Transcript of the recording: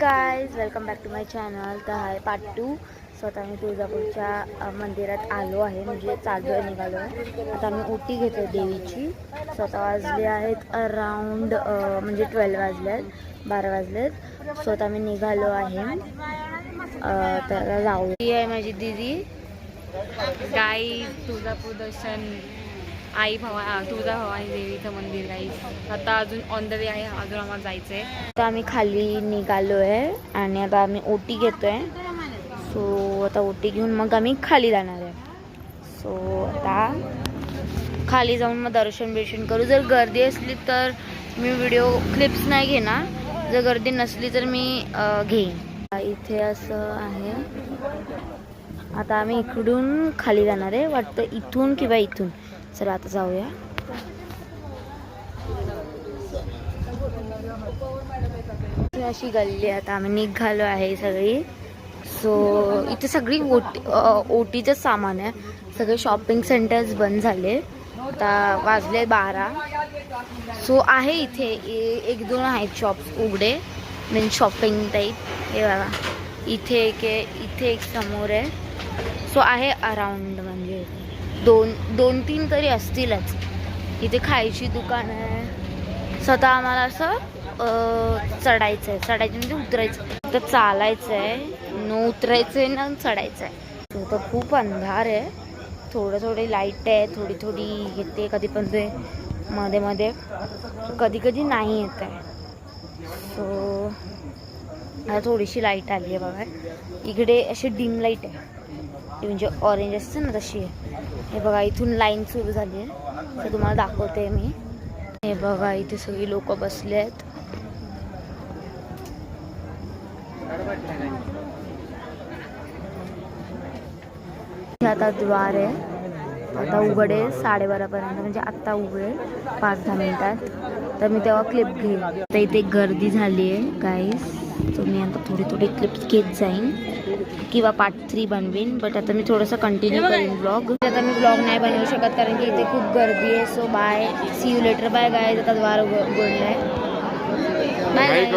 Guys welcome back to my channel. तर आहे part 2. स्वतः मी तुळजापूरच्या मंदिरात आलो आहे, म्हणजे चालू निघालो आहे. आता आम्ही ओटी घेतो देवीची. स्वतः वाजले आहेत अराउंड म्हणजे 12 वाजले आहेत, 12 वाजले आहेत. स्वतः मी निघालो आहे. तर जाऊ. ही आहे माझी दीदी. गाईज तुळजापूर दर्शन आई तुळजा भवानी देवीचं मंदिर गाईज. आता अजून ऑन द वे आहे, अजून आम्हाला जायचं आहे. आता आम्ही खाली निघालो आहे आणि आता आम्ही ओटी घेतोय. सो आता ओटी घेऊन मग आम्ही खाली जाणार आहे. सो आता खाली जाऊन मग दर्शन करू. जर गर्दी असली तर मी व्हिडिओ क्लिप्स नाही घेणार, जर गर्दी नसली तर मी घेईन. इथे असं आहे. आता आम्ही इकडून खाली जाणार आहे, वाटतं इथून किंवा इथून. चला आता जाऊया. अशी गल्ली. आता आम्ही निघालो आहे सगळी. सो इथे सगळी ओटीचं सामान आहे. सगळे शॉपिंग सेंटर्स बंद झाले. आता वाजले 12. सो आहे इथे एक दोन आहेत शॉप्स उघडे, मीन शॉपिंग टाईप. हे बघा इथे एक समोर आहे. सो आहे अराउंड म्हणजे दोन तीन तरी असतीलच. इथे खायची दुकान आहे. स्वतः आम्हाला असं चढायचं आहे म्हणजे उतरायचं तर चालायचं आहे, न उतरायचं आहे ना चढायचं आहे. तर खूप अंधार आहे. थोडी लाईट आहे, थोडी येते कधी, पण ते मध्ये कधी नाही येत आहे. सो आता थोडीशी लाईट आली आहे बघा. इकडे अशी डिम लाईट आहे, म्हणजे ऑरेंज असते ना तशी आहे. हे बघा इथून लाईन सुरू झाली आहे, तर तुम्हाला दाखवते मी. हे बघा इथे सगळी लोक बसले आहेत. आता द्वार आहे. आता उघडेल 12:30 पर्यंत, म्हणजे आत्ता उघडेल 5-10 मिनिटात. तर मी तेव्हा क्लिप घेईन. तर इथे गर्दी झाली आहे गाईस. तर मी आता थोडी क्लिप्स घेत जाईन किंवा पार्ट 3 बनवीन. बट आता मी थोडंसं कंटिन्यू करीन ब्लॉग. आता मी ब्लॉग नाही बनवू शकत कारण की इथे खूप गर्दी आहे. So bye, see you later. Bye guys. आता द्वार उघडलं आहे. बाय.